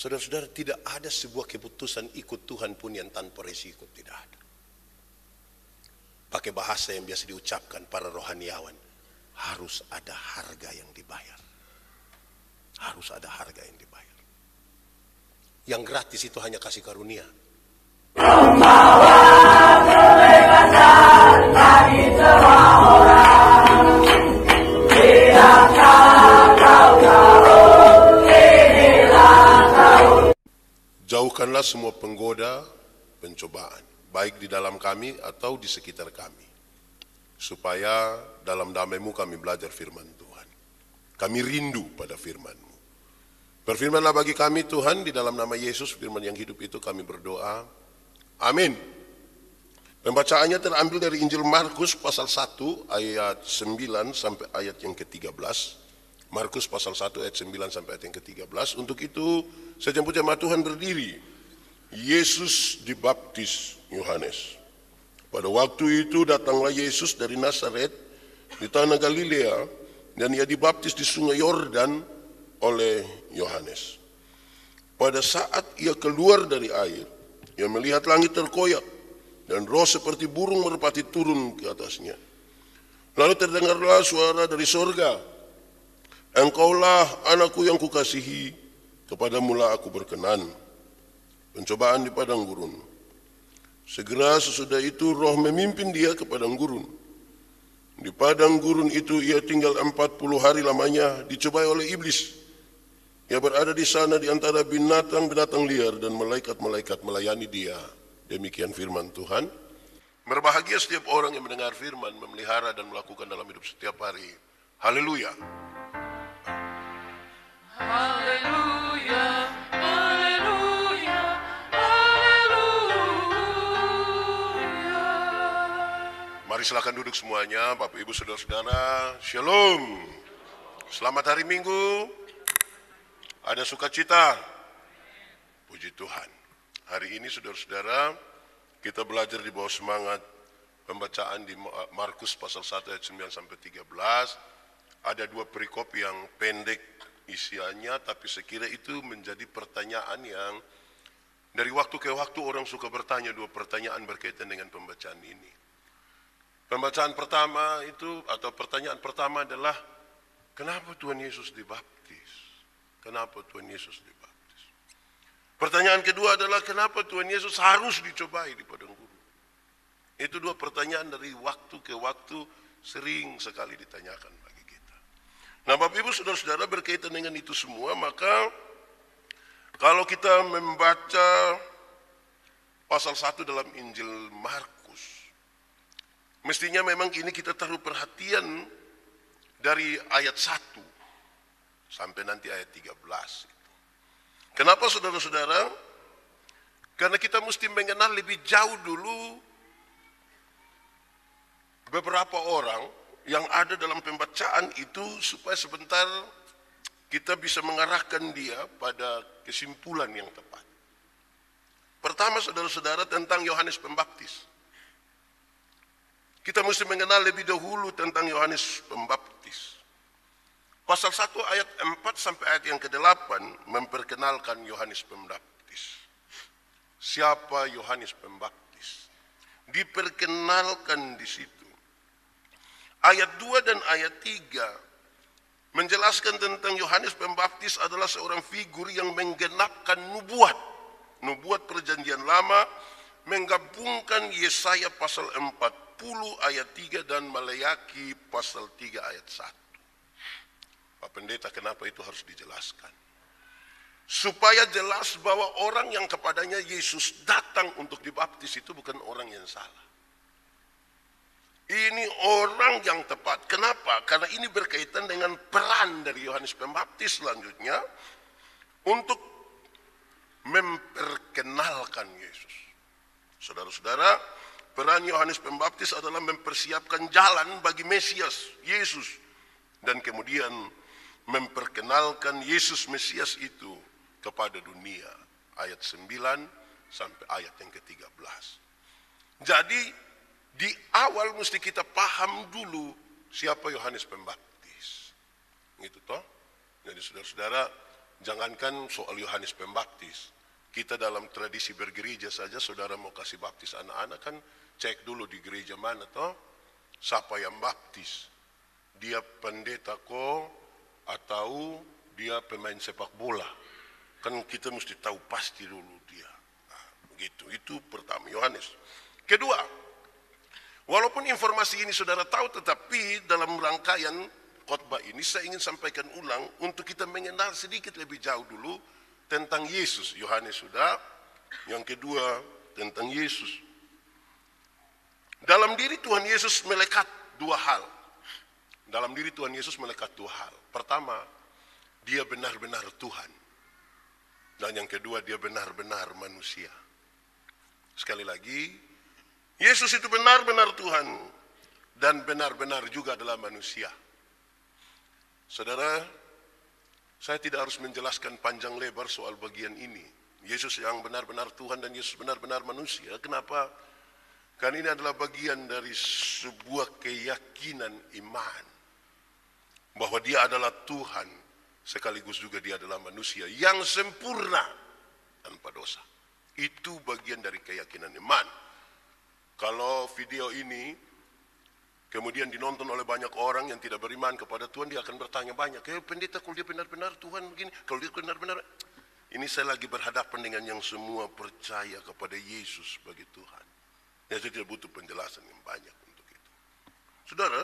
Saudara-saudara, tidak ada sebuah keputusan ikut Tuhan pun yang tanpa resiko, tidak ada. Pakai bahasa yang biasa diucapkan para rohaniawan, harus ada harga yang dibayar. Harus ada harga yang dibayar. Yang gratis itu hanya kasih karunia. Membawa kebebasan bagi semua orang. Tidakkah kau tahu, inilah tahun. Jauhkanlah semua penggoda, pencobaan, baik di dalam kami atau di sekitar kami, supaya dalam damai-Mu kami belajar firman Tuhan. Kami rindu pada firman-Mu. Berfirmanlah bagi kami Tuhan, di dalam nama Yesus, firman yang hidup itu kami berdoa. Amin. Pembacaannya terambil dari Injil Markus pasal 1 ayat 9 sampai ayat yang ke-13. Markus pasal 1 ayat 9 sampai ayat yang ke-13. Untuk itu, sejemput jemaat Tuhan berdiri. Yesus dibaptis Yohanes. Pada waktu itu datanglah Yesus dari Nazaret di tanah Galilea, dan ia dibaptis di sungai Yordan oleh Yohanes. Pada saat ia keluar dari air, ia melihat langit terkoyak dan roh seperti burung merpati turun ke atasnya. Lalu terdengarlah suara dari sorga, "Engkaulah anakku yang kukasihi, kepadamulah aku berkenan." Pencobaan di padang gurun. Segera sesudah itu roh memimpin dia ke padang gurun. Di padang gurun itu ia tinggal 40 hari lamanya, dicobai oleh iblis. Ia berada di sana di antara binatang-binatang liar, dan malaikat-malaikat melayani dia. Demikian firman Tuhan. Berbahagia setiap orang yang mendengar firman, memelihara dan melakukan dalam hidup setiap hari. Haleluya. Haleluya, haleluya, haleluya. Mari silakan duduk semuanya, Bapak Ibu Saudara-saudara. Shalom. Selamat hari Minggu. Ada sukacita. Puji Tuhan. Hari ini saudara-saudara, kita belajar di bawah semangat pembacaan di Markus pasal 1 ayat 9 sampai 13. Ada dua perikop yang pendek isiannya, tapi sekira itu menjadi pertanyaan yang dari waktu ke waktu orang suka bertanya dua pertanyaan berkaitan dengan pembacaan ini. Pembacaan pertama itu, atau pertanyaan pertama adalah, kenapa Tuhan Yesus dibaptis? Kenapa Tuhan Yesus dibaptis? Pertanyaan kedua adalah, kenapa Tuhan Yesus harus dicobai di padang gurun? Itu dua pertanyaan dari waktu ke waktu sering sekali ditanyakan bagi kita. Nah, Bapak Ibu Saudara-saudara, berkaitan dengan itu semua, maka kalau kita membaca pasal 1 dalam Injil Markus, mestinya memang ini kita taruh perhatian dari ayat 1 sampai nanti ayat 13. Kenapa saudara-saudara? Karena kita mesti mengenal lebih jauh dulu beberapa orang yang ada dalam pembacaan itu, supaya sebentar kita bisa mengarahkan dia pada kesimpulan yang tepat. Pertama saudara-saudara, tentang Yohanes Pembaptis. Kita mesti mengenal lebih dahulu tentang Yohanes Pembaptis. Pasal 1 ayat 4 sampai ayat yang ke-8 memperkenalkan Yohanes Pembaptis. Siapa Yohanes Pembaptis? Diperkenalkan di situ. Ayat 2 dan ayat 3 menjelaskan tentang Yohanes Pembaptis adalah seorang figur yang menggenapkan nubuat. Nubuat perjanjian lama, menggabungkan Yesaya pasal 40 ayat 3 dan Maleakhi pasal 3 ayat 1. Pak Pendeta, kenapa itu harus dijelaskan? Supaya jelas bahwa orang yang kepadanya Yesus datang untuk dibaptis itu bukan orang yang salah. Ini orang yang tepat. Kenapa? Karena ini berkaitan dengan peran dari Yohanes Pembaptis selanjutnya untuk memperkenalkan Yesus. Saudara-saudara, peran Yohanes Pembaptis adalah mempersiapkan jalan bagi Mesias, Yesus. Dan kemudian memperkenalkan Yesus Mesias itu kepada dunia. Ayat 9 sampai ayat yang ke-13. Jadi di awal mesti kita paham dulu siapa Yohanes Pembaptis. Gitu toh. Jadi saudara-saudara, Jangankan soal Yohanes Pembaptis, kita dalam tradisi bergereja saja, saudara mau kasih baptis anak-anak kan cek dulu di gereja mana toh, siapa yang baptis, dia pendeta ko atau dia pemain sepak bola, kan kita mesti tahu pasti dulu dia. Nah, begitu, itu pertama Yohanes. Kedua, walaupun informasi ini saudara tahu, tetapi dalam rangkaian khotbah ini saya ingin sampaikan ulang untuk kita mengenal sedikit lebih jauh dulu tentang Yesus. Yohanes sudah, yang kedua tentang Yesus. Dalam diri Tuhan Yesus melekat dua hal. Dalam diri Tuhan Yesus melekat dua hal. Pertama, dia benar-benar Tuhan. Dan yang kedua, dia benar-benar manusia. Sekali lagi, Yesus itu benar-benar Tuhan dan benar-benar juga adalah manusia. Saudara, saya tidak harus menjelaskan panjang lebar soal bagian ini. Yesus yang benar-benar Tuhan dan Yesus benar-benar manusia. Kenapa? Karena ini adalah bagian dari sebuah keyakinan iman. Bahwa dia adalah Tuhan, sekaligus juga dia adalah manusia yang sempurna tanpa dosa. Itu bagian dari keyakinan iman. Kalau video ini kemudian dinonton oleh banyak orang yang tidak beriman kepada Tuhan, dia akan bertanya banyak, pendeta kalau dia benar-benar Tuhan begini, kalau dia benar-benar, ini saya lagi berhadapan dengan yang semua percaya kepada Yesus sebagai Tuhan. Ya, saya tidak butuh penjelasan yang banyak untuk itu. Saudara,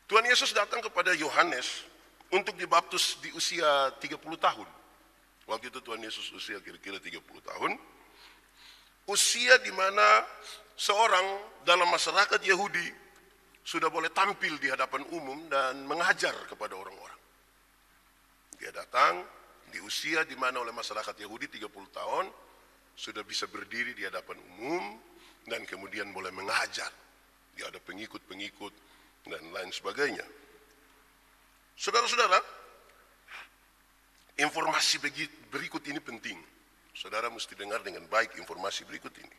Tuhan Yesus datang kepada Yohanes untuk dibaptis di usia 30 tahun. Waktu itu Tuhan Yesus usia kira-kira 30 tahun. Usia di mana seorang dalam masyarakat Yahudi sudah boleh tampil di hadapan umum dan mengajar kepada orang-orang. Dia datang di usia di mana oleh masyarakat Yahudi 30 tahun sudah bisa berdiri di hadapan umum dan kemudian boleh mengajar. Dia ada pengikut-pengikut dan lain sebagainya. Saudara-saudara, informasi berikut ini penting. Saudara mesti dengar dengan baik informasi berikut ini.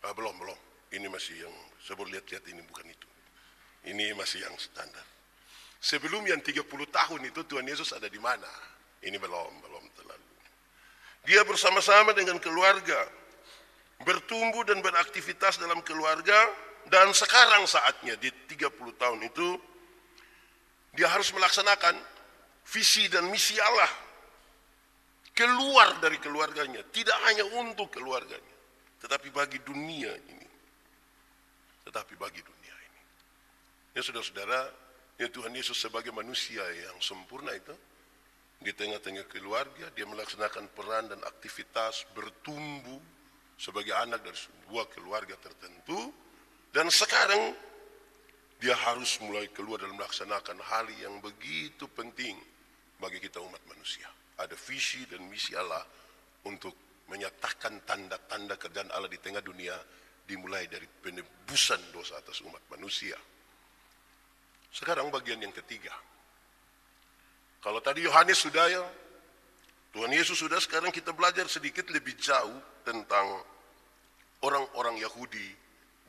Belum. Ini masih yang, saya baru lihat-lihat ini bukan itu. Ini masih yang standar. Sebelum yang 30 tahun itu Tuhan Yesus ada di mana? Ini belum terlalu. Dia bersama-sama dengan keluarga, bertumbuh dan beraktivitas dalam keluarga, dan sekarang saatnya di 30 tahun itu, dia harus melaksanakan visi dan misi Allah. Keluar dari keluarganya, tidak hanya untuk keluarganya, tetapi bagi dunia ini. Ya saudara-saudara, ya Tuhan Yesus sebagai manusia yang sempurna itu, di tengah-tengah keluarga, dia melaksanakan peran dan aktivitas bertumbuh sebagai anak dari sebuah keluarga tertentu, dan sekarang dia harus mulai keluar dalam melaksanakan hal yang begitu penting bagi kita umat manusia. Ada visi dan misi Allah untuk menyatakan tanda-tanda kerjaan Allah di tengah dunia, dimulai dari penebusan dosa atas umat manusia. Sekarang bagian yang ketiga. Kalau tadi Yohanes sudah ya, Tuhan Yesus sudah, sekarang kita belajar sedikit lebih jauh tentang orang-orang Yahudi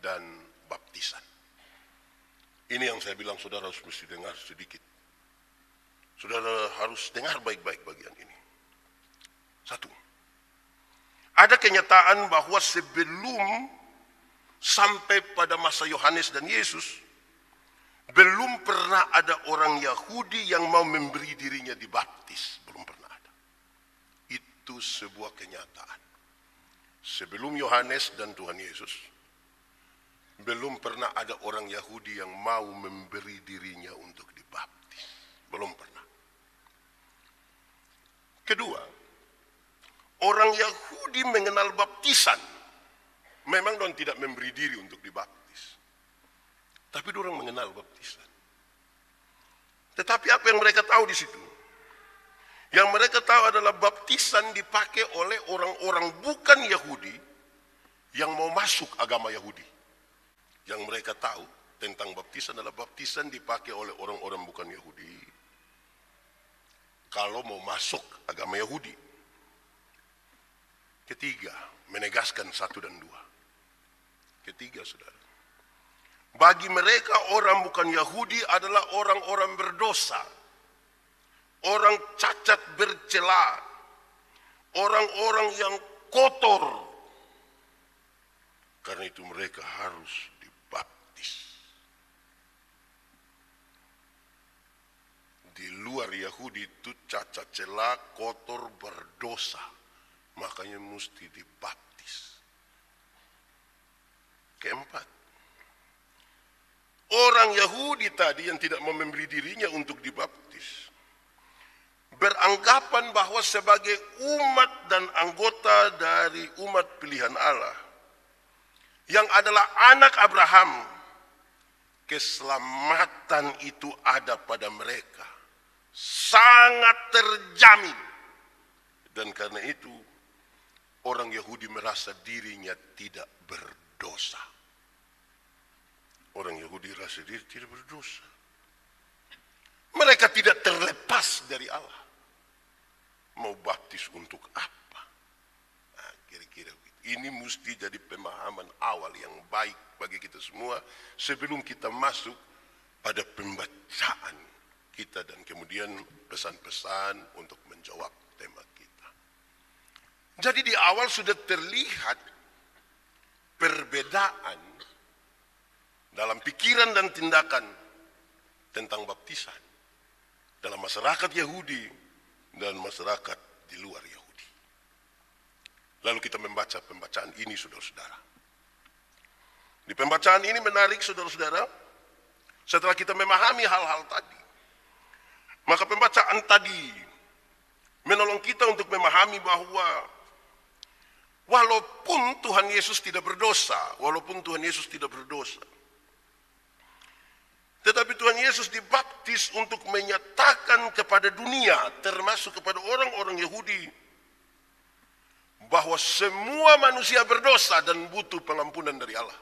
dan baptisan. Ini yang saya bilang saudara harus mesti dengar sedikit. Saudara harus dengar baik-baik bagian ini. Satu, ada kenyataan bahwa sebelum sampai pada masa Yohanes dan Yesus, belum pernah ada orang Yahudi yang mau memberi dirinya dibaptis. Belum pernah ada. Itu sebuah kenyataan. Sebelum Yohanes dan Tuhan Yesus, belum pernah ada orang Yahudi yang mau memberi dirinya untuk dibaptis. Belum pernah. Kedua, orang Yahudi mengenal baptisan. Memang don tidak memberi diri untuk dibaptis. Tapi orang mengenal baptisan. Tetapi apa yang mereka tahu di situ? Yang mereka tahu adalah baptisan dipakai oleh orang-orang bukan Yahudi yang mau masuk agama Yahudi. Yang mereka tahu tentang baptisan adalah baptisan dipakai oleh orang-orang bukan Yahudi kalau mau masuk agama Yahudi. Ketiga, menegaskan 1 dan 2. Ketiga, saudara, Bagi mereka orang bukan Yahudi adalah orang-orang berdosa, orang cacat bercela, orang-orang yang kotor. Karena itu mereka harus dibaptis. Di luar Yahudi itu cacat cela, kotor, berdosa. Makanya mesti dibaptis. Keempat, orang Yahudi tadi yang tidak mau memberi dirinya untuk dibaptis beranggapan bahwa sebagai umat dan anggota dari umat pilihan Allah yang adalah anak Abraham, keselamatan itu ada pada mereka, sangat terjamin. Dan karena itu orang Yahudi merasa dirinya tidak berdosa. Orang Yahudi rasa diri tidak berdosa. Mereka tidak terlepas dari Allah. Mau baptis untuk apa? Nah, kira-kira begitu. Ini mesti jadi pemahaman awal yang baik bagi kita semua sebelum kita masuk pada pembacaan kita dan kemudian pesan-pesan untuk menjawab tema kita. Jadi di awal sudah terlihat perbedaan dalam pikiran dan tindakan tentang baptisan dalam masyarakat Yahudi dan masyarakat di luar Yahudi. Lalu kita membaca pembacaan ini, saudara-saudara. Di pembacaan ini menarik, saudara-saudara, setelah kita memahami hal-hal tadi, maka pembacaan tadi menolong kita untuk memahami bahwa walaupun Tuhan Yesus tidak berdosa, tetapi Tuhan Yesus dibaptis untuk menyatakan kepada dunia, termasuk kepada orang-orang Yahudi, bahwa semua manusia berdosa dan butuh pengampunan dari Allah.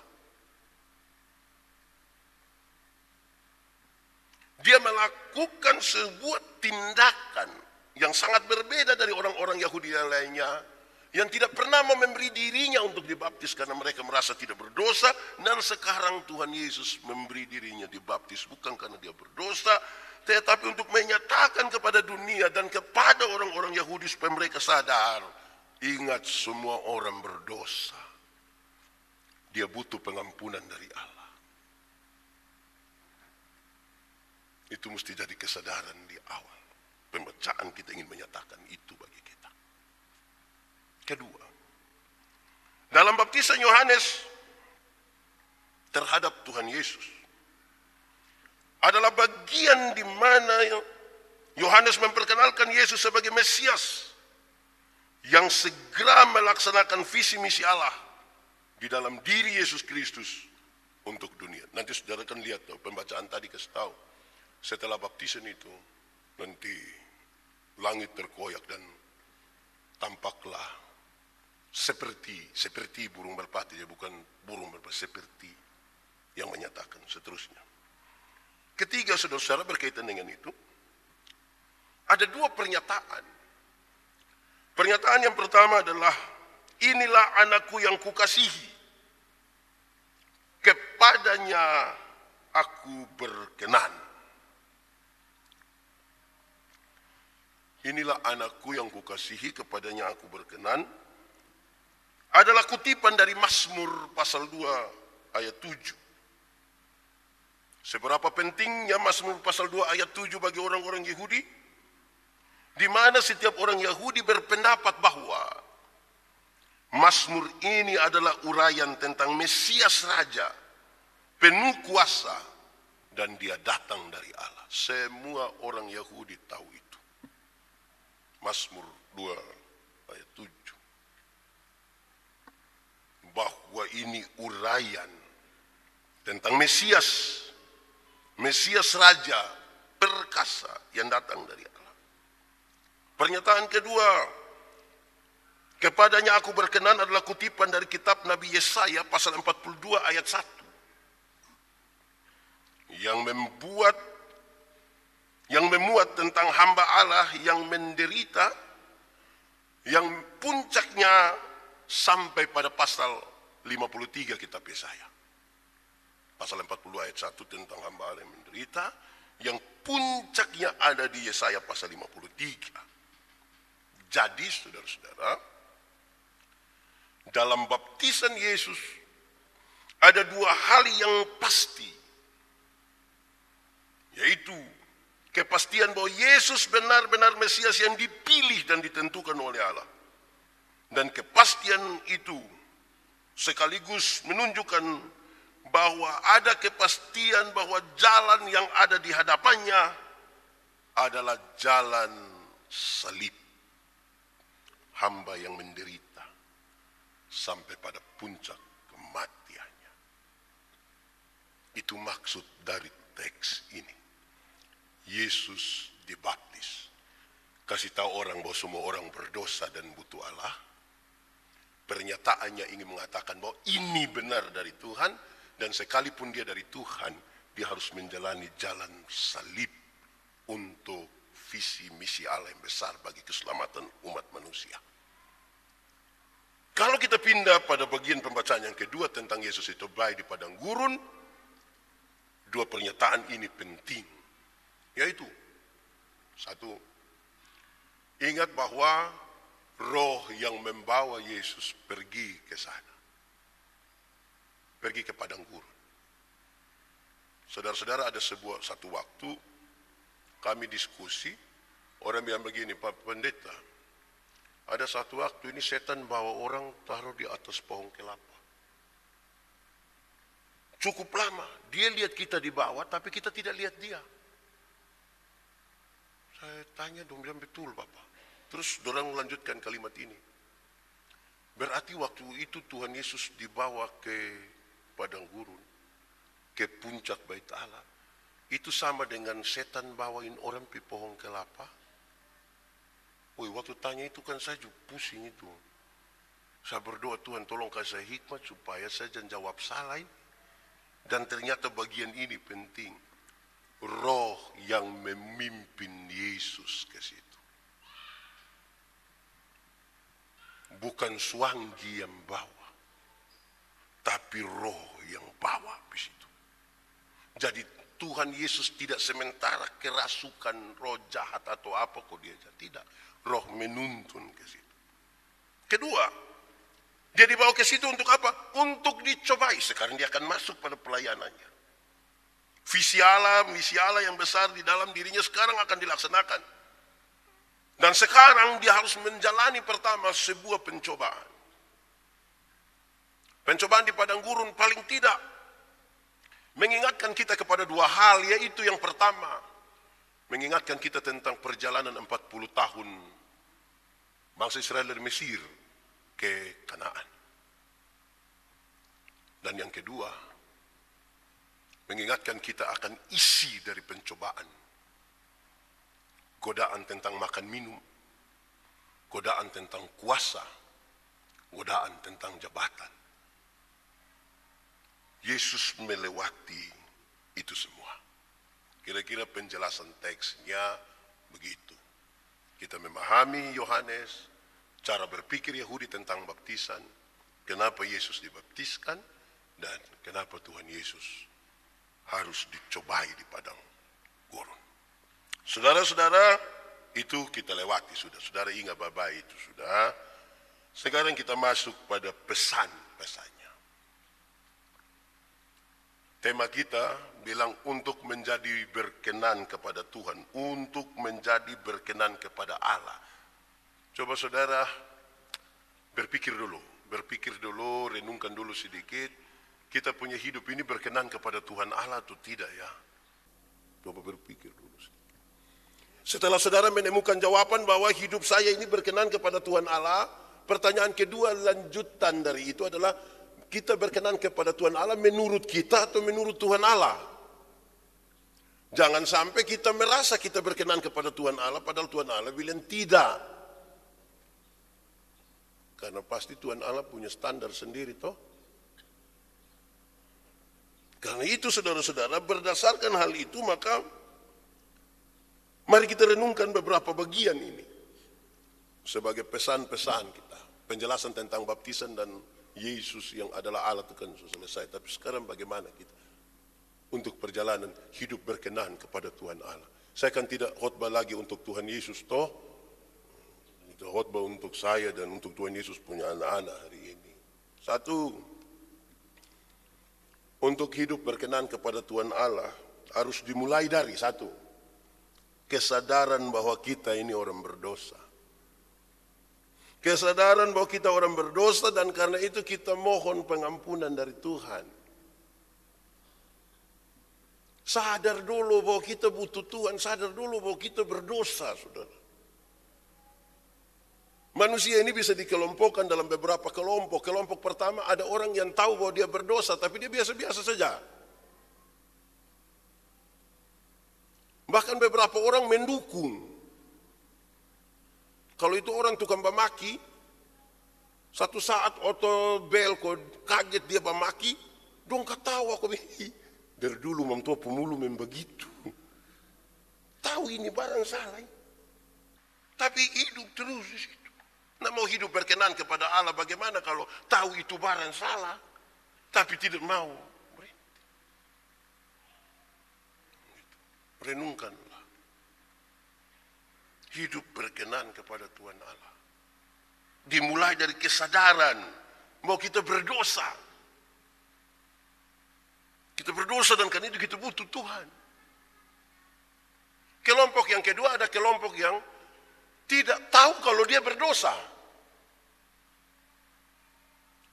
Dia melakukan sebuah tindakan yang sangat berbeda dari orang-orang Yahudi yang lainnya, yang tidak pernah mau memberi dirinya untuk dibaptis karena mereka merasa tidak berdosa. Dan sekarang Tuhan Yesus memberi dirinya dibaptis bukan karena dia berdosa, tetapi untuk menyatakan kepada dunia dan kepada orang-orang Yahudi supaya mereka sadar, ingat semua orang berdosa. Dia butuh pengampunan dari Allah. Itu mesti jadi kesadaran di awal. Pembacaan kita ingin menyatakan itu bagi kita. Kedua, dalam baptisan Yohanes terhadap Tuhan Yesus adalah bagian di mana Yohanes memperkenalkan Yesus sebagai Mesias yang segera melaksanakan visi misi Allah di dalam diri Yesus Kristus untuk dunia. Nanti saudara kan lihat pembacaan tadi kasih tahu, setelah baptisan itu nanti langit terkoyak dan tampaklah seperti burung merpati, ya bukan burung merpati, seperti yang menyatakan seterusnya. Ketiga, saudara-saudara, berkaitan dengan itu ada dua pernyataan. Pernyataan yang pertama adalah, inilah anakku yang kukasihi, kepadanya aku berkenan. Inilah anakku yang kukasihi, kepadanya aku berkenan, adalah kutipan dari Mazmur pasal 2 ayat 7. Seberapa pentingnya Mazmur pasal 2 ayat 7 bagi orang-orang Yahudi, di mana setiap orang Yahudi berpendapat bahwa Mazmur ini adalah uraian tentang Mesias Raja, penuh kuasa, dan dia datang dari Allah. Semua orang Yahudi tahu itu. Mazmur 2 ayat 7. Bahwa ini uraian tentang Mesias Raja perkasa yang datang dari Allah. Pernyataan kedua, kepadanya aku berkenan, adalah kutipan dari kitab Nabi Yesaya pasal 42 ayat 1 yang memuat tentang hamba Allah yang menderita, yang puncaknya sampai pada pasal 53 kitab Yesaya. pasal 40 ayat 1 tentang hamba Allah yang menderita, yang puncaknya ada di Yesaya pasal 53. Jadi saudara-saudara, dalam baptisan Yesus ada dua hal yang pasti, yaitu kepastian bahwa Yesus benar-benar Mesias yang dipilih dan ditentukan oleh Allah. Dan kepastian itu sekaligus menunjukkan bahwa ada kepastian bahwa jalan yang ada di hadapannya adalah jalan salib. Hamba yang menderita sampai pada puncak kematiannya. Itu maksud dari teks ini. Yesus dibaptis. Kasih tahu orang bahwa semua orang berdosa dan butuh Allah. Pernyataannya ingin mengatakan bahwa ini benar dari Tuhan. Dan sekalipun dia dari Tuhan, dia harus menjalani jalan salib untuk visi misi Allah yang besar bagi keselamatan umat manusia. Kalau kita pindah pada bagian pembacaan yang kedua tentang Yesus itu baik di padang gurun, dua pernyataan ini penting. Yaitu, satu, ingat bahwa roh yang membawa Yesus pergi ke sana. Pergi ke padang gurun. Saudara-saudara, ada satu waktu kami diskusi, orang bilang begini, Pak Pendeta, ada satu waktu ini setan bawa orang taruh di atas pohon kelapa. Cukup lama, dia lihat kita di bawah, tapi kita tidak lihat dia. Saya tanya dong, bilang betul Bapak. Terus orang melanjutkan kalimat ini. Berarti waktu itu Tuhan Yesus dibawa ke padang gurun, ke puncak bait Allah. Itu sama dengan setan bawain orang di pohon kelapa. Woi, waktu tanya itu kan saya juga pusing itu. Saya berdoa, Tuhan tolong kasih saya hikmat supaya saya jangan jawab salah ini. Dan ternyata bagian ini penting. Roh yang memimpin Yesus ke situ. Bukan suanggi yang bawa, tapi roh yang bawa di situ. Jadi Tuhan Yesus tidak sementara kerasukan roh jahat atau apa kok dia tidak. Roh menuntun ke situ. Kedua, dia dibawa ke situ untuk apa? Untuk dicobai. Sekarang dia akan masuk pada pelayanannya. Visi Allah, misi Allah yang besar di dalam dirinya sekarang akan dilaksanakan. Dan sekarang dia harus menjalani pertama sebuah pencobaan. Pencobaan di padang gurun paling tidak mengingatkan kita kepada dua hal, yaitu yang pertama, mengingatkan kita tentang perjalanan 40 tahun bangsa Israel dari Mesir ke Kanaan. Dan yang kedua, mengingatkan kita akan isi dari pencobaan. Godaan tentang makan minum, godaan tentang kuasa, godaan tentang jabatan. Yesus melewati itu semua. Kira-kira penjelasan teksnya begitu. Kita memahami Yohanes, cara berpikir Yahudi tentang baptisan, kenapa Yesus dibaptiskan, dan kenapa Tuhan Yesus harus dicobai di padang gurun. Saudara-saudara, itu kita lewati sudah. Saudara ingat baik itu sudah. Sekarang kita masuk pada pesan-pesannya. Tema kita bilang untuk menjadi berkenan kepada Tuhan, untuk menjadi berkenan kepada Allah. Coba saudara berpikir dulu, renungkan dulu sedikit. Kita punya hidup ini berkenan kepada Tuhan Allah atau tidak ya? Coba berpikir dulu sedikit. Setelah saudara menemukan jawaban bahwa hidup saya ini berkenan kepada Tuhan Allah, pertanyaan kedua lanjutan dari itu adalah, kita berkenan kepada Tuhan Allah menurut kita atau menurut Tuhan Allah? Jangan sampai kita merasa kita berkenan kepada Tuhan Allah, padahal Tuhan Allah bilang tidak. Karena pasti Tuhan Allah punya standar sendiri toh. Karena itu saudara-saudara, berdasarkan hal itu maka mari kita renungkan beberapa bagian ini. Sebagai pesan-pesan kita. Penjelasan tentang baptisan dan Yesus yang adalah Allah itu kan selesai. Tapi sekarang bagaimana kita? untuk perjalanan hidup berkenan kepada Tuhan Allah. Saya kan tidak khotbah lagi untuk Tuhan Yesus toh. Itu khotbah untuk saya dan untuk Tuhan Yesus punya anak-anak hari ini. Satu, untuk hidup berkenan kepada Tuhan Allah harus dimulai dari satu, kesadaran bahwa kita ini orang berdosa. Kesadaran bahwa kita orang berdosa dan karena itu kita mohon pengampunan dari Tuhan. Sadar dulu bahwa kita butuh Tuhan, sadar dulu bahwa kita berdosa, saudara. Manusia ini bisa dikelompokkan dalam beberapa kelompok. Kelompok pertama ada orang yang tahu bahwa dia berdosa, tapi dia biasa-biasa saja. Bahkan beberapa orang mendukung. Kalau itu orang tukang bamaki, satu saat oto bel kok kaget dia bamaki, dong ketawa kok dari dulu mam tua pemulu begitu. Tahu ini barang salah. Tapi hidup terus di situ. Nah, mau hidup berkenan kepada Allah bagaimana kalau tahu itu barang salah tapi tidak mau. Renungkanlah. Hidup berkenan kepada Tuhan Allah. Dimulai dari kesadaran bahwa kita berdosa. Kita berdosa dan karena itu kita butuh Tuhan. Kelompok yang kedua ada kelompok yang tidak tahu kalau dia berdosa.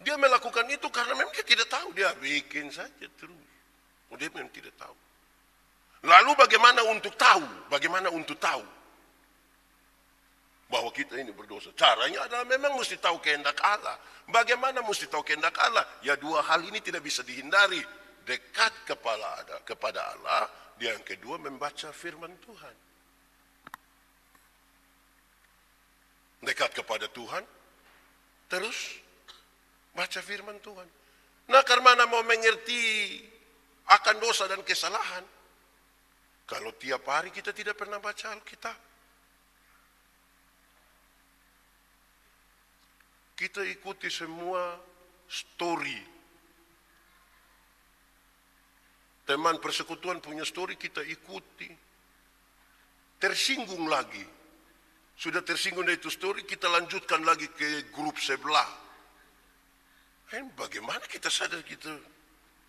Dia melakukan itu karena memang dia tidak tahu. Dia bikin saja terus. Dia memang tidak tahu. Lalu bagaimana untuk tahu? Bagaimana untuk tahu bahwa kita ini berdosa? Caranya adalah memang mesti tahu kehendak Allah. Bagaimana mesti tahu kehendak Allah? Ya dua hal ini tidak bisa dihindari. Dekat kepada Allah. Yang kedua membaca firman Tuhan. Dekat kepada Tuhan. Terus baca firman Tuhan. Nah, karena mau mengerti akan dosa dan kesalahan. Kalau tiap hari kita tidak pernah baca Alkitab. Kita ikuti semua story. Teman persekutuan punya story kita ikuti. Tersinggung lagi. Sudah tersinggung dari itu story, kita lanjutkan lagi ke grup sebelah. Bagaimana kita sadar kita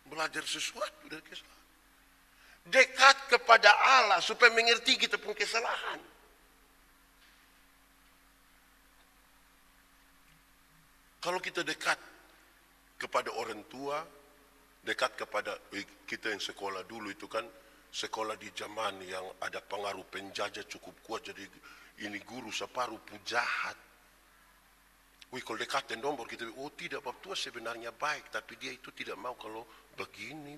belajar sesuatu dari kesalahan? Dekat kepada Allah supaya mengerti kita pun kesalahan. Kalau kita dekat kepada orang tua, dekat kepada kita yang sekolah dulu itu kan sekolah di zaman yang ada pengaruh penjajah cukup kuat, jadi ini guru separuh pun jahat. Kalau dekatin dong baru kita, oh tidak, Bapak tua sebenarnya baik, tapi dia itu tidak mau kalau begini.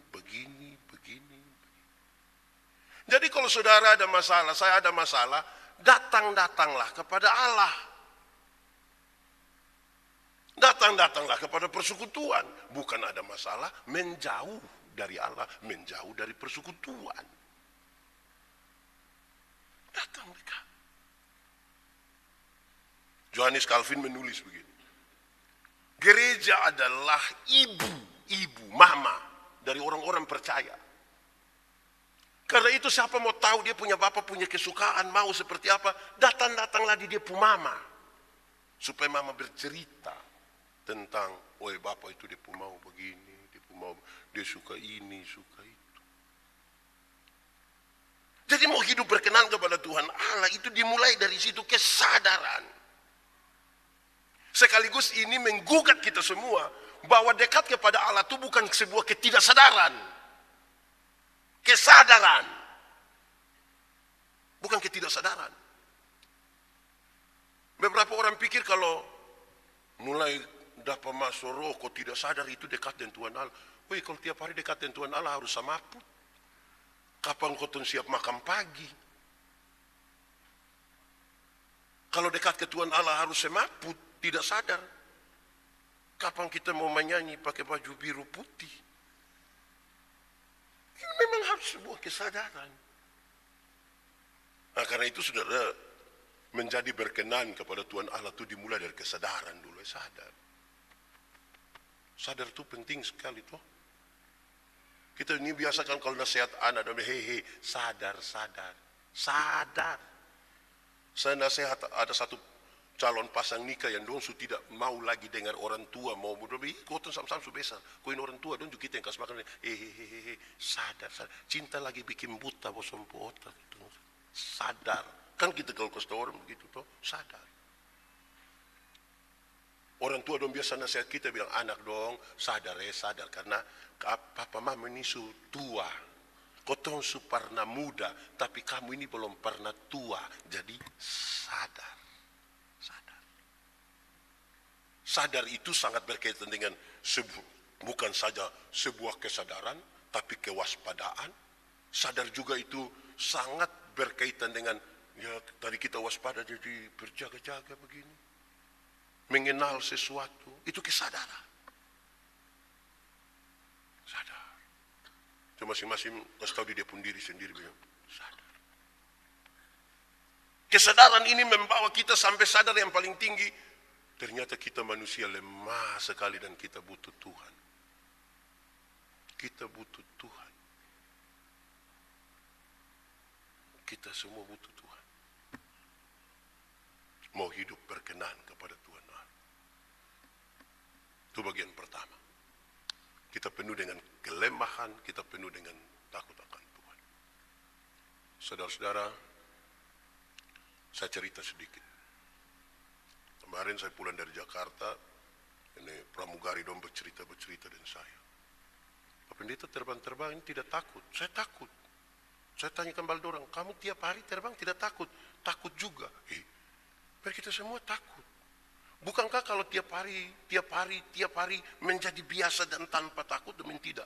Jadi kalau saudara ada masalah, saya ada masalah, datanglah kepada Allah. Datanglah kepada persekutuan. Bukan ada masalah, menjauh dari Allah, menjauh dari persekutuan. Datang dekat. Johannes Calvin menulis begini. Gereja adalah ibu, mama dari orang-orang percaya. Karena itu siapa mau tahu dia punya bapak, punya kesukaan, mau seperti apa, datanglah di dia punya mama. Supaya mama bercerita tentang, oh bapak itu dia pun mau begini, dia suka ini, suka itu. Jadi mau hidup berkenan kepada Tuhan Allah itu dimulai dari situ, kesadaran. Sekaligus ini menggugat kita semua bahwa dekat kepada Allah itu bukan sebuah ketidaksadaran. Kesadaran. Bukan ketidaksadaran. Beberapa orang pikir kalau mulai dapat masuk roh, kok tidak sadar itu dekat dengan Tuhan Allah. Kalau tiap hari dekat dengan Tuhan Allah harus samaput. Kapan kau siap makan pagi? Kalau dekat ke Tuhan Allah harus semaput, tidak sadar. Kapan kita mau menyanyi pakai baju biru putih? Ini memang harus sebuah kesadaran. Nah, karena itu saudara, menjadi berkenan kepada Tuhan Allah itu dimulai dari kesadaran dulu, sadar. Sadar itu penting sekali toh. Kita ini biasakan kalau nasihat anak, hehe, sadar. Saya nasihat ada satu calon pasang nikah yang dong su tidak mau lagi dengar orang tua mau lebih kau tuh sama-sama su besar. Koin orang tua dong juga kita yang kasih makan. Hehehe, sadar. Cinta lagi bikin buta bosan otak. Sadar. Kan kita kalau kasih orang begitu toh, sadar. Orang tua dong biasa nasihat kita bilang anak dong sadar karena papa mama ini su tua, kotong su pernah muda, tapi kamu ini belum pernah tua, jadi sadar. Sadar itu sangat berkaitan dengan bukan saja sebuah kesadaran, tapi kewaspadaan. Sadar juga itu sangat berkaitan dengan ya tadi kita waspada jadi berjaga-jaga begini. Mengenal sesuatu, itu kesadaran. Sadar. Itu masing-masing kasih tahu di dia pun diri sendiri bilang, sadar. Kesadaran ini membawa kita sampai sadar yang paling tinggi. Ternyata kita manusia lemah sekali dan kita butuh Tuhan. Kita butuh Tuhan. Kita semua butuh Tuhan. Mau hidup berkenan kepada Tuhan. Itu bagian pertama. Kita penuh dengan kelemahan, kita penuh dengan takut akan Tuhan. Saudara-saudara, saya cerita sedikit. Kemarin saya pulang dari Jakarta, ini pramugari dong bercerita dengan saya. Pak Pendeta terbang-terbang ini tidak takut. Saya takut. Saya tanyakan balik orang, kamu tiap hari terbang tidak takut? Takut juga. Biar kita semua takut. Bukankah kalau tiap hari menjadi biasa dan tanpa takut, demikian tidak?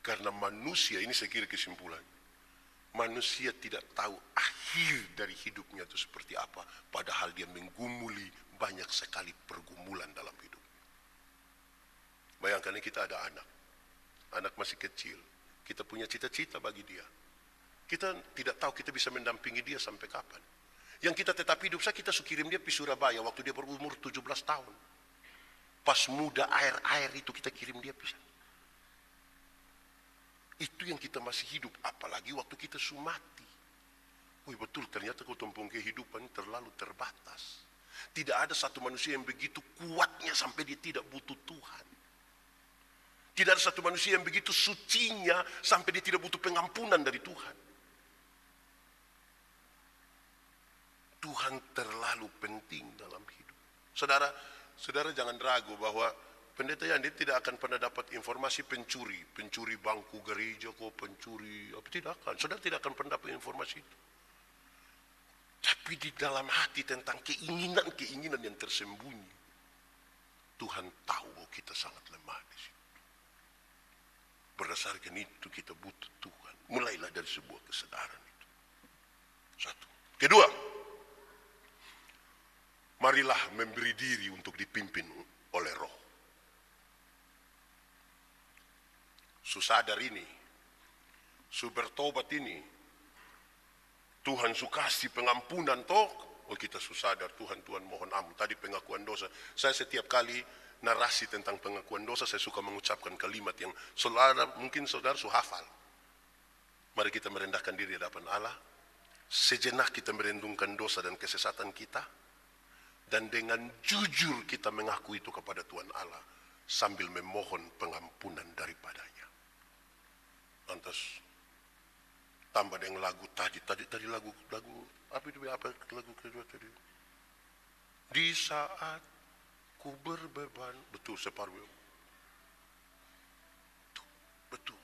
Karena manusia, ini saya kira kesimpulan, manusia tidak tahu akhir dari hidupnya itu seperti apa, padahal dia menggumuli banyak sekali pergumulan dalam hidup. Bayangkan kita ada anak masih kecil, kita punya cita-cita bagi dia. Kita tidak tahu kita bisa mendampingi dia sampai kapan. Yang kita tetap hidup, kita kirim dia ke Surabaya waktu dia berumur 17 tahun. Pas muda air itu kita kirim dia pisah. Itu yang kita masih hidup, apalagi waktu kita mati. Wih betul, ternyata kau tumpung kehidupan terlalu terbatas. Tidak ada satu manusia yang begitu kuatnya sampai dia tidak butuh Tuhan. Tidak ada satu manusia yang begitu sucinya sampai dia tidak butuh pengampunan dari Tuhan. Tuhan terlalu penting dalam hidup. Saudara jangan ragu bahwa pendeta Yandi tidak akan pernah dapat informasi pencuri bangku gereja, pencuri apa tidak akan. Saudara tidak akan pernah dapat informasi itu. Tapi di dalam hati tentang keinginan yang tersembunyi, Tuhan tahu bahwa kita sangat lemah di situ. Berdasarkan itu kita butuh Tuhan. Mulailah dari sebuah kesadaran itu. Satu. Kedua, marilah memberi diri untuk dipimpin oleh Roh. Su sadar ini, su bertobat ini, Tuhan su kasih pengampunan toh. Oh kita su sadar Tuhan mohon ampun. Tadi pengakuan dosa. Saya setiap kali narasi tentang pengakuan dosa saya suka mengucapkan kalimat yang mungkin saudara su hafal. Mari kita merendahkan diri di hadapan Allah. Sejenak kita merendungkan dosa dan kesesatan kita. Dan dengan jujur kita mengaku itu kepada Tuhan Allah sambil memohon pengampunan daripadanya. Lantas tambah dengan lagu tadi lagu apa itu lagu kedua tadi? Di saat ku berbeban, betul separuh. Betul.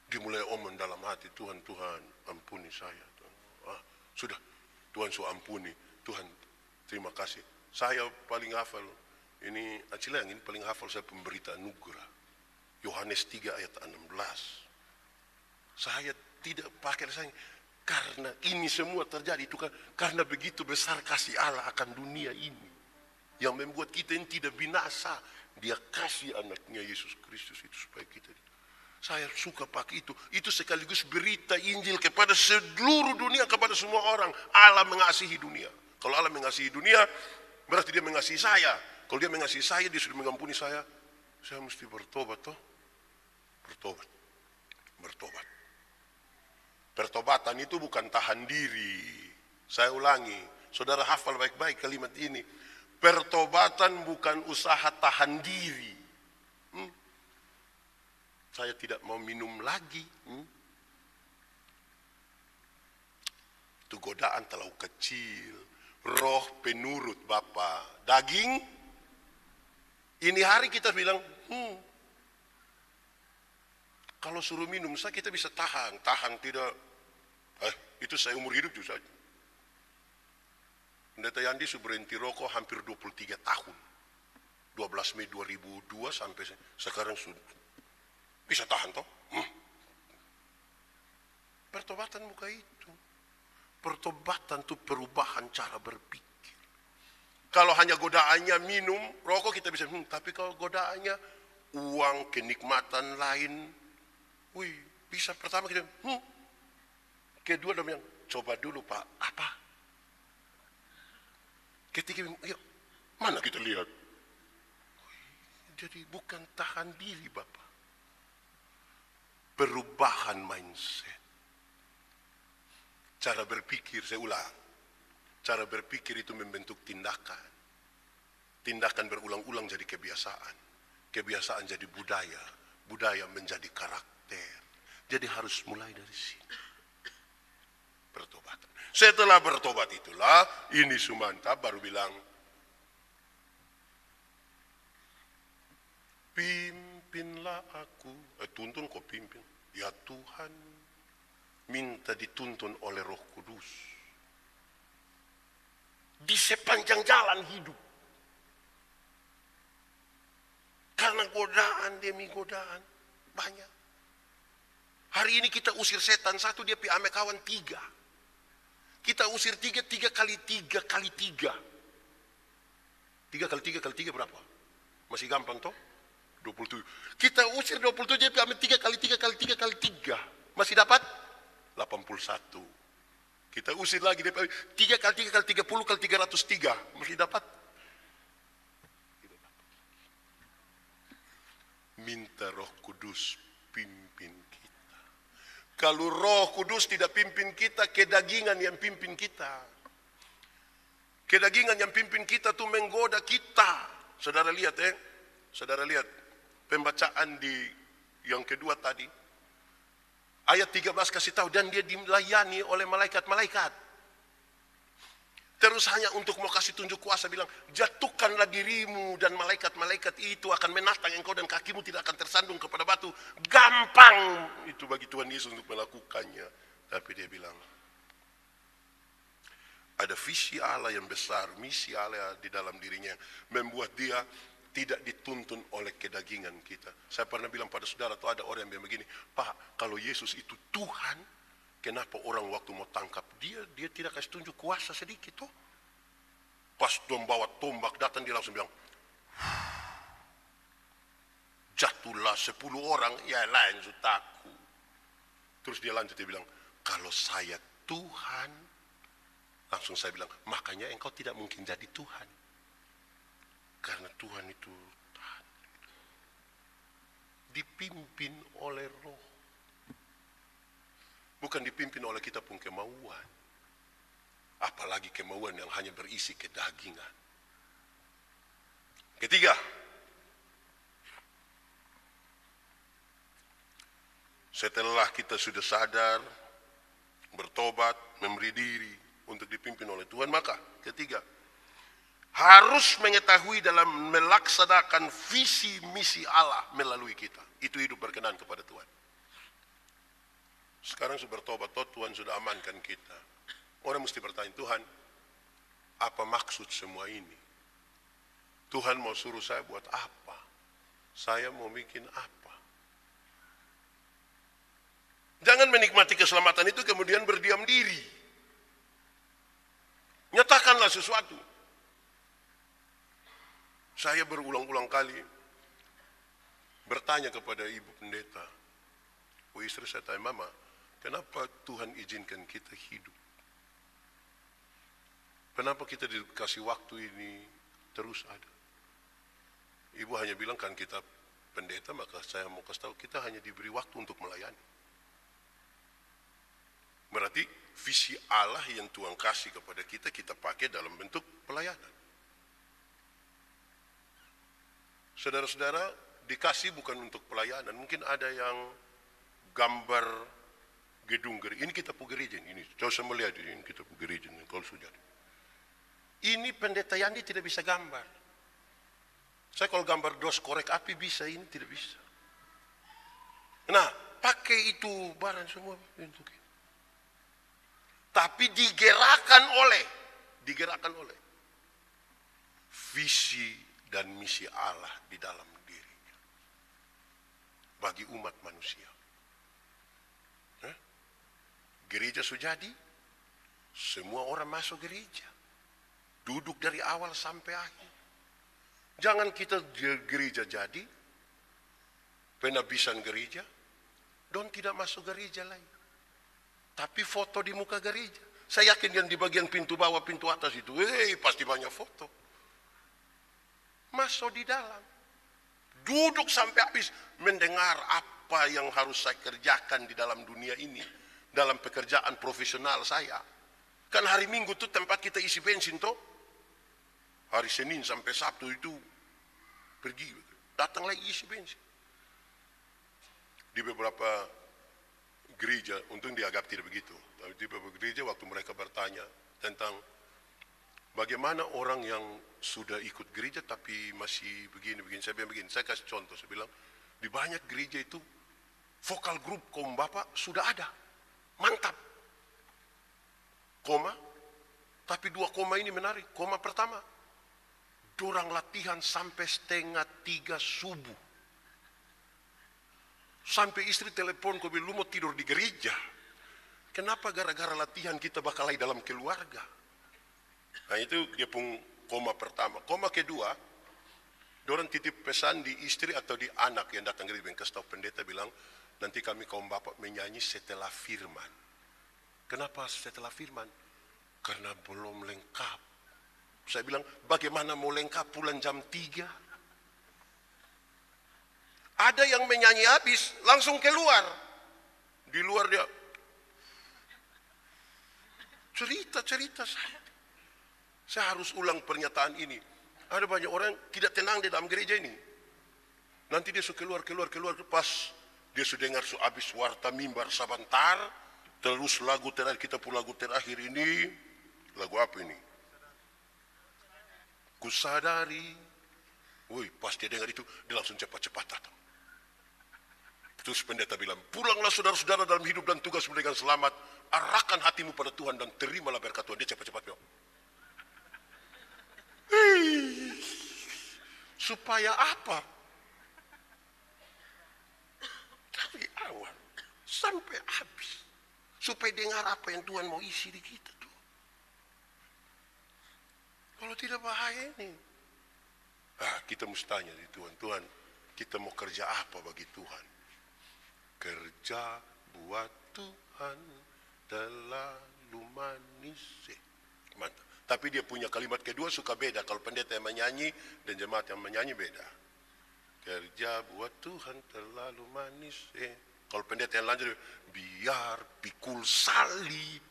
Dimulai omong dalam hati, Tuhan ampuni saya. Sudah, Tuhan ampuni. Tuhan, terima kasih. Saya paling hafal, ini Acila yang ini paling hafal saya pemberita anugerah. Yohanes 3 ayat 16. Saya tidak pakai saya karena ini semua terjadi itu kan karena begitu besar kasih Allah akan dunia ini yang membuat kita ini tidak binasa. Dia kasih anaknya Yesus Kristus itu supaya kita. Saya suka pakai itu. Itu sekaligus berita Injil kepada seluruh dunia, kepada semua orang. Allah mengasihi dunia. Kalau Allah mengasihi dunia, berarti dia mengasihi saya. Kalau dia mengasihi saya, dia sudah mengampuni saya saya mesti bertobat toh. Bertobat. Bertobat. Pertobatan itu bukan tahan diri. Saya ulangi, saudara hafal baik-baik kalimat ini. Pertobatan bukan usaha tahan diri. Saya tidak mau minum lagi. Itu godaan terlalu kecil. Roh penurut Bapa. Daging, ini hari kita bilang, kalau suruh minum, kita bisa tahan. Tahan tidak, itu saya umur hidup juga saja. Pendeta Yandi sudah berhenti rokok hampir 23 tahun. 12 Mei 2002 sampai sekarang sudah bisa tahan toh. Pertobatan bukan itu. Pertobatan itu perubahan cara berpikir. Kalau hanya godaannya minum, rokok kita bisa, tapi kalau godaannya uang, kenikmatan lain, bisa pertama kita, kedua dia bilang, coba dulu Pak, apa? Ketiga, yuk, mana kita lihat? Jadi bukan tahan diri Bapak. Perubahan mindset. Cara berpikir, saya ulang. Cara berpikir itu membentuk tindakan. Tindakan berulang-ulang jadi kebiasaan. Kebiasaan jadi budaya. Budaya menjadi karakter. Jadi harus mulai dari sini. Bertobat. Setelah bertobat itulah, ini Sumanta baru bilang, pimpinlah aku. Tuntun kok pimpin. Ya Tuhan, minta dituntun oleh Roh Kudus. Di sepanjang jalan hidup. Karena godaan demi godaan banyak. Hari ini kita usir setan satu, dia pi ame kawan 3. Kita usir 3 kali 3 kali 3. 3 kali 3 kali 3 berapa? Masih gampang toh? 27. Kita usir 27, dia pi ame 3 kali 3 kali 3 kali 3. Masih dapat? 81. Kita usir lagi, dia pi 3 kali 3 kali 30 kali 303. Masih dapat? Minta Roh Kudus pimpin kita. Kalau Roh Kudus tidak pimpin kita, kedagingan yang pimpin kita. Kedagingan yang pimpin kita itu menggoda kita. Saudara lihat saudara lihat pembacaan di yang kedua tadi. Ayat 13 kasih tahu, dan dia dilayani oleh malaikat-malaikat. Terus hanya untuk mau kasih tunjuk kuasa bilang, jatuhkanlah dirimu dan malaikat-malaikat itu akan menatang engkau dan kakimu tidak akan tersandung kepada batu. Gampang itu bagi Tuhan Yesus untuk melakukannya. Tapi dia bilang, ada visi Allah yang besar, misi Allah di dalam dirinya, membuat dia tidak dituntun oleh kedagingan kita. Saya pernah bilang pada saudara, tuh ada orang yang bilang begini, Pak, kalau Yesus itu Tuhan, kenapa orang waktu mau tangkap dia tidak kasih tunjuk kuasa sedikit tuh? Pas dong bawa tombak datang, dia langsung bilang, jatuhlah 10 orang, ya lain sutaku. Terus dia lanjut, dia bilang, kalau saya Tuhan, langsung saya bilang, makanya engkau tidak mungkin jadi Tuhan. Karena Tuhan itu Tuhan. Dipimpin oleh Roh. Bukan dipimpin oleh kita pun kemauan. Apalagi kemauan yang hanya berisi kedagingan. Ketiga, setelah kita sudah sadar, bertobat, memberi diri untuk dipimpin oleh Tuhan, maka ketiga, harus mengetahui dalam melaksanakan visi misi Allah melalui kita. Itu hidup berkenan kepada Tuhan. Sekarang sudah bertobat, Tuhan sudah amankan kita. Orang mesti bertanya, Tuhan, apa maksud semua ini? Tuhan mau suruh saya buat apa? Saya mau bikin apa? Jangan menikmati keselamatan itu kemudian berdiam diri. Nyatakanlah sesuatu. Saya berulang-ulang kali bertanya kepada ibu pendeta, istri saya tanya, Mama, kenapa Tuhan izinkan kita hidup? Kenapa kita dikasih waktu ini terus ada? Ibu hanya bilang, kan kita pendeta, maka saya mau kasih tahu kita hanya diberi waktu untuk melayani. Berarti visi Allah yang Tuhan kasih kepada kita, kita pakai dalam bentuk pelayanan. Saudara-saudara, dikasih bukan untuk pelayanan. Mungkin ada yang gambar gedung gereja. Ini kita gereja ini. Coba saya melihat ini kita gereja ini. Kalau sudah. Ini pendeta Yandi tidak bisa gambar. Saya kalau gambar dos korek api bisa, ini tidak bisa. Nah, pakai itu barang semua untuk ini. Tapi digerakkan oleh visi dan misi Allah di dalam dirinya bagi umat manusia. Gereja sudah jadi, semua orang masuk gereja, duduk dari awal sampai akhir. Jangan kita gereja jadi, penabisan gereja, dan tidak masuk gereja lagi. Tapi foto di muka gereja. Saya yakin yang di bagian pintu bawah, pintu atas itu, pasti banyak foto. Masuk di dalam, duduk sampai habis, mendengar apa yang harus saya kerjakan di dalam dunia ini, dalam pekerjaan profesional saya. Kan hari Minggu itu tempat kita isi bensin toh. Hari Senin sampai Sabtu itu pergi, datang lagi isi bensin. Di beberapa gereja, untung dianggap tidak begitu. Tapi di beberapa gereja waktu mereka bertanya tentang bagaimana orang yang sudah ikut gereja tapi masih begini-begini. Saya bilang begini, saya kasih contoh. Saya bilang, di banyak gereja itu vokal grup kaum bapak sudah ada. Mantap. Koma. Tapi 2 koma ini menarik. Koma pertama, dorang latihan sampai 2:30 subuh. Sampai istri telepon, kau bilang, lu mau tidur di gereja. Kenapa? Gara-gara latihan kita bakal lagi dalam keluarga. Nah itu dia pun koma pertama. Koma kedua, dorang titip pesan di istri atau di anak yang datang gereja. Kasih tahu pendeta bilang, nanti kami kaum bapak menyanyi setelah firman. Kenapa setelah firman? Karena belum lengkap. Saya bilang, bagaimana mau lengkap pulang jam 3? Ada yang menyanyi habis, langsung keluar. Di luar dia cerita. Saya harus ulang pernyataan ini. Ada banyak orang tidak tenang di dalam gereja ini. Nanti dia suka keluar, pas dia sudah dengar habis warta mimbar sebentar, terus lagu terakhir, kita pun lagu terakhir ini, lagu apa ini? Kusadari. Woi, pas dia dengar itu, dia langsung cepat-cepat datang. Terus pendeta bilang, pulanglah saudara-saudara dalam hidup dan tugas dengan selamat, arahkan hatimu pada Tuhan dan terimalah berkat Tuhan. Dia cepat-cepat bilang. Supaya apa? Dari awal sampai habis. Supaya dengar apa yang Tuhan mau isi di kita tuh. Kalau tidak bahaya ini. Kita mesti tanya di Tuhan. Tuhan, kita mau kerja apa bagi Tuhan? Kerja buat Tuhan terlalu manis. Mantap. Tapi dia punya kalimat kedua suka beda. Kalau pendeta yang menyanyi dan jemaat yang menyanyi beda. Kerja buat Tuhan terlalu manis. Kalau pendeta yang lanjut, biar pikul salib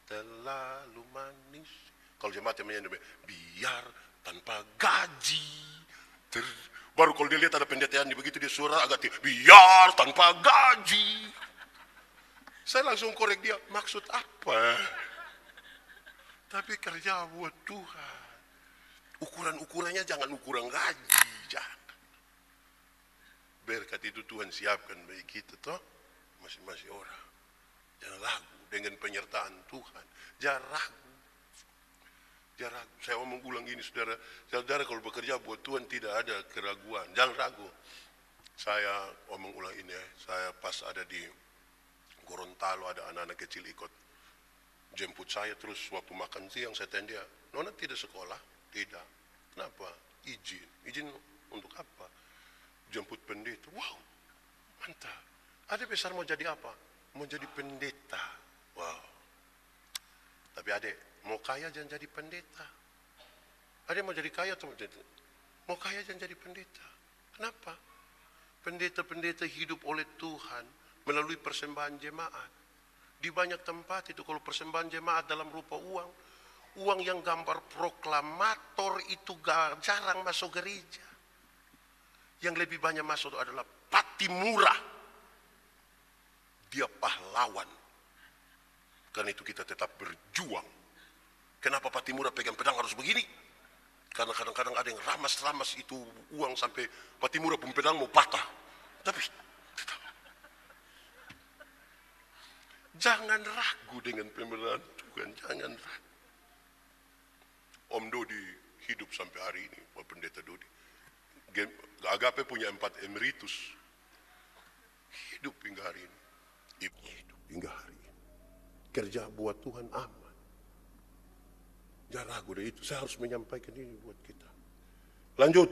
terlalu manis. Kalau jemaat yang menyanyi, biar tanpa gaji. Baru kalau dia lihat ada pendeta yang begitu, dia suara agak tinggi. Biar tanpa gaji. Saya langsung korek dia, maksud apa? Tapi kerja buat Tuhan. Ukuran-ukurannya jangan ukuran gaji. Jangan. Berkat itu Tuhan siapkan bagi kita toh. Masing-masing orang. Jangan ragu dengan penyertaan Tuhan. Jangan ragu. Jangan ragu. Saya ngomong ulang ini saudara. Saudara kalau bekerja buat Tuhan tidak ada keraguan. Jangan ragu. Saya ngomong ulang ini ya. Saya pas ada di Gorontalo ada anak-anak kecil ikut jemput saya, terus waktu makan siang saya tanya dia, Nona tidak sekolah? Tidak. Kenapa? Izin untuk apa? Jemput pendeta. Wow, mantap. Adik besar mau jadi apa? Mau jadi pendeta. Wow. Tapi adik mau kaya jangan jadi pendeta. Adik mau jadi kaya atau pendeta? Mau kaya jangan jadi pendeta. Kenapa? Pendeta-pendeta hidup oleh Tuhan melalui persembahan jemaat. Di banyak tempat itu kalau persembahan jemaat dalam rupa uang, uang yang gambar proklamator itu jarang masuk gereja. Yang lebih banyak masuk adalah Patimura. Dia pahlawan. Karena itu kita tetap berjuang. Kenapa Patimura pegang pedang harus begini? Karena kadang-kadang ada yang ramas-ramas itu uang sampai Patimura pun pedang mau patah. Tapi tetap. Jangan ragu dengan pembelaan Tuhan. Jangan ragu. Om Dodi hidup sampai hari ini, Pak Pendeta Dodi. Agape punya 4 emeritus. Hidup hingga hari ini. Hidup hingga hari ini. Kerja buat Tuhan aman. Jangan ragu dari itu. Saya harus menyampaikan ini buat kita. Lanjut.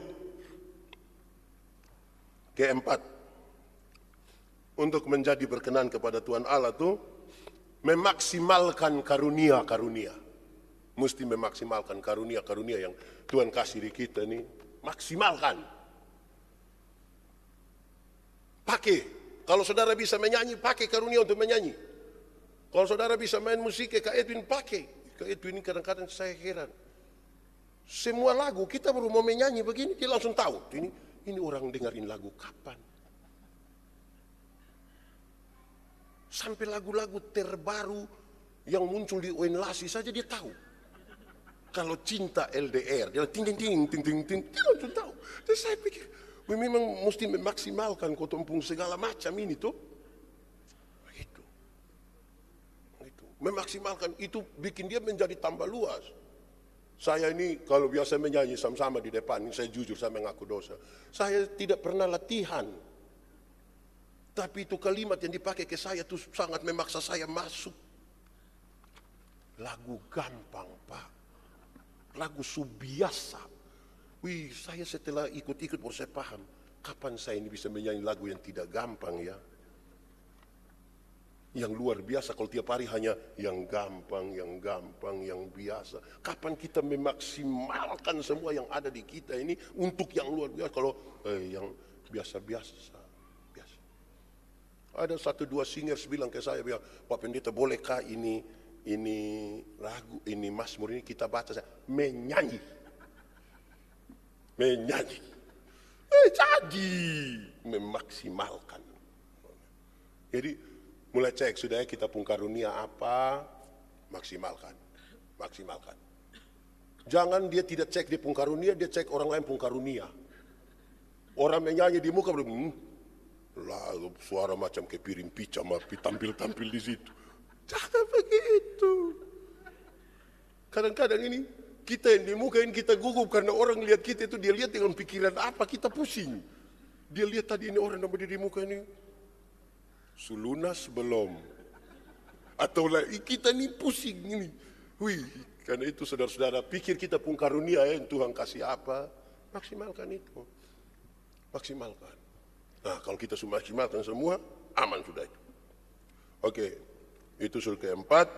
Keempat. Untuk menjadi berkenan kepada Tuhan Allah itu memaksimalkan karunia-karunia. Mesti memaksimalkan karunia-karunia yang Tuhan kasih di kita ini. Maksimalkan. Pakai. Kalau saudara bisa menyanyi, pakai karunia untuk menyanyi. Kalau saudara bisa main musik, Kak Edwin pakai. Kak Edwin ini kadang-kadang saya heran. Semua lagu kita baru mau menyanyi begini, dia langsung tahu. Ini orang dengerin lagu kapan. Sampai lagu-lagu terbaru yang muncul di Oenlasi saja dia tahu. Kalau cinta LDR, dia ting, dia langsung tahu. Terus saya pikir, memang mesti memaksimalkan kotompung segala macam ini tuh. Begitu. Memaksimalkan itu bikin dia menjadi tambah luas. Saya ini kalau biasa menyanyi sama-sama di depan, ini saya jujur, saya mengaku dosa. Saya tidak pernah latihan. Tapi itu kalimat yang dipakai ke saya itu sangat memaksa saya masuk. Lagu gampang, Pak. Lagu subiasa. Wih, saya setelah ikut-ikut baru saya paham. Kapan saya ini bisa menyanyi lagu yang tidak gampang ya? Yang luar biasa kalau tiap hari hanya yang gampang, yang biasa. Kapan kita memaksimalkan semua yang ada di kita ini untuk yang luar biasa? Kalau yang biasa-biasa. Ada 1-2 singers bilang ke saya, bilang, Pak Pendeta bolehkah ini lagu, ini Mazmur ini kita baca? Saya menyanyi. Jadi memaksimalkan. Jadi mulai cek sudah kita pun karunia apa, maksimalkan. Jangan dia tidak cek dia pun karunia, dia cek orang lain pun karunia. Orang menyanyi di muka belum. Lalu suara macam kayak piring pica tampil di situ. Jangan begitu. Kadang-kadang ini kita yang di muka ini kita gugup karena orang lihat kita itu dia lihat dengan pikiran apa kita pusing. Dia lihat tadi ini orang yang di muka ini sulunas belum. Atau lagi kita ini pusing ini. Wih, karena itu saudara-saudara pikir kita pun karunia yang Tuhan kasih apa, maksimalkan itu. Maksimalkan. Nah, kalau kita sudah maksimalkan semua, aman sudah itu. Oke, itu sudah keempat.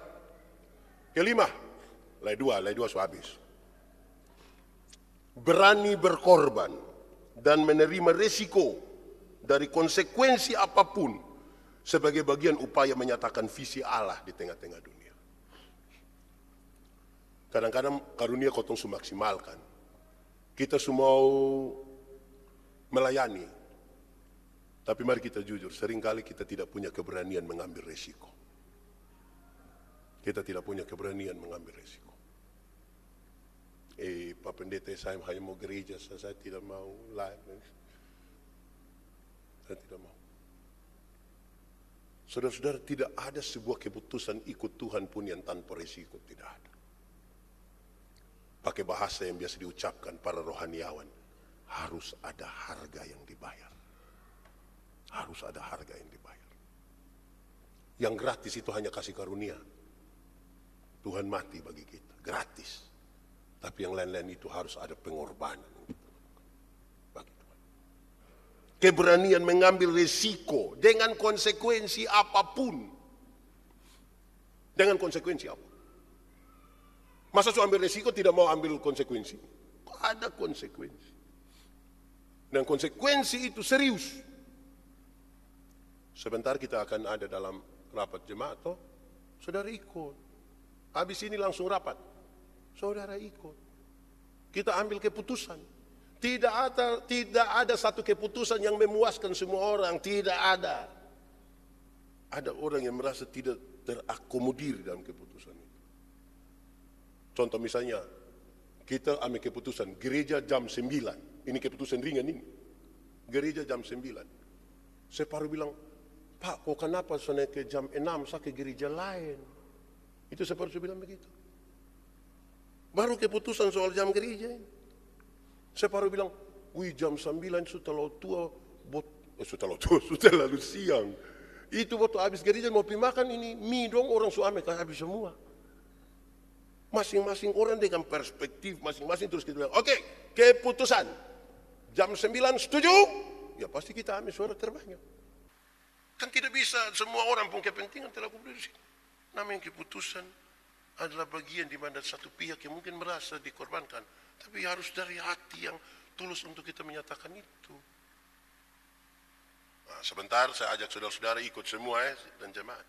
Kelima, lay dua sudah habis. Berani berkorban dan menerima resiko dari konsekuensi apapun sebagai bagian upaya menyatakan visi Allah di tengah-tengah dunia. Kadang-kadang karunia kotong maksimalkan. Kita semua melayani. Tapi mari kita jujur, seringkali kita tidak punya keberanian mengambil resiko. Kita tidak punya keberanian mengambil resiko. Pak Pendeta, saya hanya mau gereja, saya tidak mau live. Saya tidak mau. Saudara-saudara, tidak ada sebuah keputusan ikut Tuhan pun yang tanpa resiko, tidak ada. Pakai bahasa yang biasa diucapkan para rohaniawan, harus ada harga yang dibayar. Harus ada harga yang dibayar. Yang gratis itu hanya kasih karunia. Tuhan mati bagi kita, gratis. Tapi yang lain-lain itu harus ada pengorbanan. Bagi Tuhan. Keberanian mengambil risiko dengan konsekuensi apapun. Dengan konsekuensi apa? Masa saya ambil risiko tidak mau ambil konsekuensi? Ada konsekuensi. Dan konsekuensi itu serius. Sebentar kita akan ada dalam rapat jemaat toh. Saudara ikut. Habis ini langsung rapat. Saudara ikut. Kita ambil keputusan. Tidak ada satu keputusan yang memuaskan semua orang. Tidak ada. Ada orang yang merasa tidak terakomodir dalam keputusan itu. Contoh misalnya, kita ambil keputusan gereja jam 9. Ini keputusan ringan ini. Gereja jam 9. Saya baru bilang, Pak, kok kenapa saya ke jam 6 saya ke gereja lain? Itu saya baru bilang begitu. Baru keputusan soal jam gereja ini. Saya baru bilang, wih jam 9 sudah lalu siang. Itu waktu habis gereja mau pergi makan ini mie dong, orang suami kan habis semua. Masing-masing orang dengan perspektif masing-masing terus kita bilang, oke, keputusan. Jam 9 setuju? Ya pasti kita ambil suara terbanyak. Kan tidak bisa semua orang punya kepentingan terlaku di sini. Namanya keputusan adalah bagian di mana satu pihak yang mungkin merasa dikorbankan. Tapi harus dari hati yang tulus untuk kita menyatakan itu. Nah, sebentar saya ajak saudara-saudara ikut semua dan jemaat.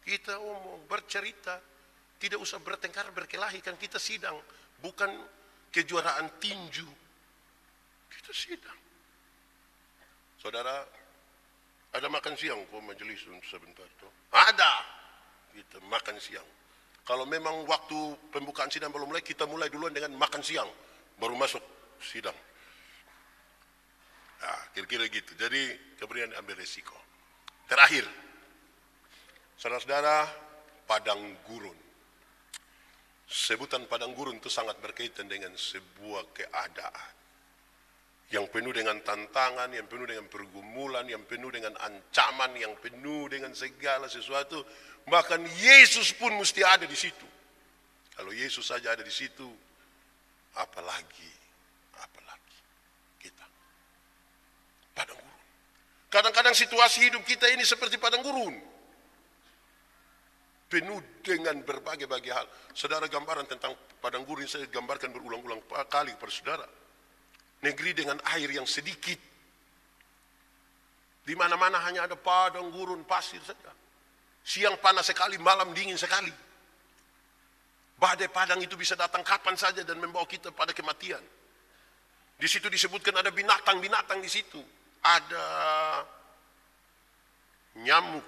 Kita omong, bercerita, tidak usah bertengkar, berkelahi, kan kita sidang, bukan kejuaraan tinju. Kita sidang. Saudara, ada makan siang kok majelis sebentar tuh? Ada. Kita makan siang. Kalau memang waktu pembukaan sidang belum mulai, kita mulai duluan dengan makan siang, baru masuk sidang. Nah, kira-kira gitu. Jadi kemudian ambil resiko. Terakhir, saudara-saudara, padang gurun. Sebutan padang gurun itu sangat berkaitan dengan sebuah keadaan yang penuh dengan tantangan, yang penuh dengan pergumulan, yang penuh dengan ancaman, yang penuh dengan segala sesuatu. Bahkan Yesus pun mesti ada di situ. Kalau Yesus saja ada di situ, apalagi kita. Padang gurun. Kadang-kadang situasi hidup kita ini seperti padang gurun. Penuh dengan berbagai-bagai hal. Saudara, gambaran tentang padang gurun saya gambarkan berulang-ulang kali kepada saudara. Negeri dengan air yang sedikit. Di mana-mana hanya ada padang gurun pasir saja. Siang panas sekali, malam dingin sekali. Badai padang itu bisa datang kapan saja dan membawa kita pada kematian. Di situ disebutkan ada binatang-binatang di situ. Ada nyamuk,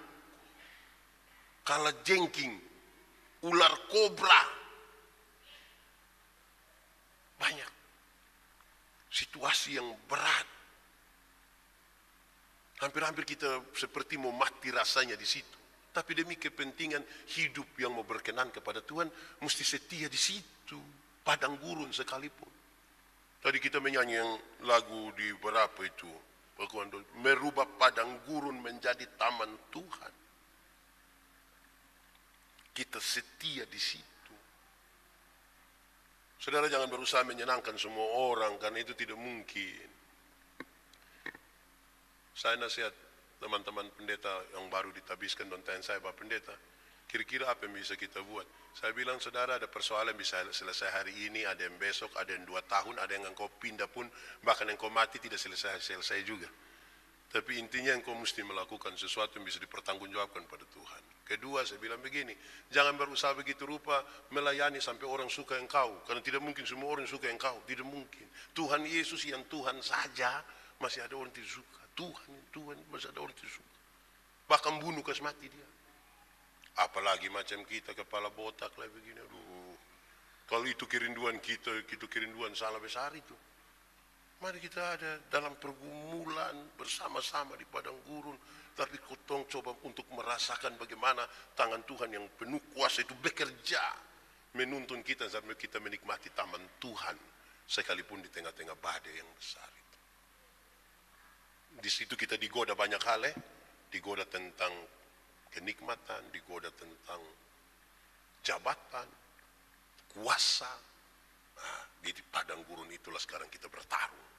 kalajengking, ular kobra. Banyak. Situasi yang berat. Hampir-hampir kita seperti mau mati rasanya di situ. Tapi demi kepentingan hidup yang mau berkenan kepada Tuhan, mesti setia di situ. Padang gurun sekalipun. Tadi kita menyanyi yang lagu di berapa itu. Merubah padang gurun menjadi taman Tuhan. Kita setia di situ. Saudara jangan berusaha menyenangkan semua orang, karena itu tidak mungkin. Saya nasihat teman-teman pendeta yang baru ditabiskan dan tanya saya, Pak Pendeta, kira-kira apa yang bisa kita buat? Saya bilang, saudara, ada persoalan bisa selesai hari ini, ada yang besok, ada yang 2 tahun, ada yang engkau pindah pun, bahkan engkau mati tidak selesai juga. Tapi intinya engkau mesti melakukan sesuatu yang bisa dipertanggungjawabkan pada Tuhan. Kedua, saya bilang begini, jangan berusaha begitu rupa melayani sampai orang suka engkau, karena tidak mungkin semua orang suka engkau, tidak mungkin. Tuhan Yesus yang Tuhan saja masih ada orang tidak suka. Tuhan masih ada orang tidak suka. Bahkan bunuh kasih mati dia. Apalagi macam kita kepala botak lah begini. Aduh. Kalau itu kerinduan kita, itu kerinduan salah besar itu. Mari kita ada dalam pergumulan bersama-sama di padang gurun. Tapi kotong coba untuk merasakan bagaimana tangan Tuhan yang penuh kuasa itu bekerja. Menuntun kita sampai kita menikmati taman Tuhan. Sekalipun di tengah-tengah badai yang besar itu. Di situ kita digoda banyak hal, digoda tentang kenikmatan, digoda tentang jabatan, kuasa. Nah, di padang gurun itulah sekarang kita bertarung.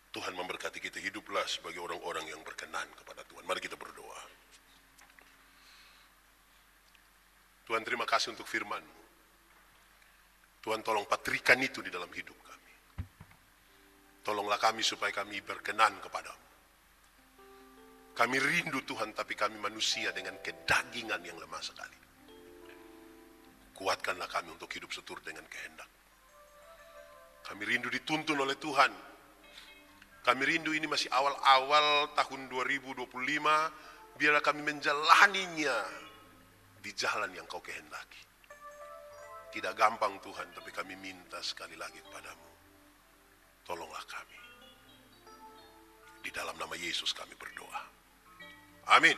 Tuhan memberkati kita, hiduplah sebagai orang-orang yang berkenan kepada Tuhan. Mari kita berdoa. Tuhan, terima kasih untuk firman-Mu. Tuhan, tolong patrikan itu di dalam hidup kami. Tolonglah kami supaya kami berkenan kepadamu. Kami rindu Tuhan, tapi kami manusia dengan kedagingan yang lemah sekali. Kuatkanlah kami untuk hidup seturut dengan kehendak. Kami rindu dituntun oleh Tuhan. Kami rindu ini masih awal-awal tahun 2025. Biarlah kami menjalaninya di jalan yang Kau kehendaki. Tidak gampang Tuhan, tapi kami minta sekali lagi kepadamu. Tolonglah kami. Di dalam nama Yesus kami berdoa. Amin.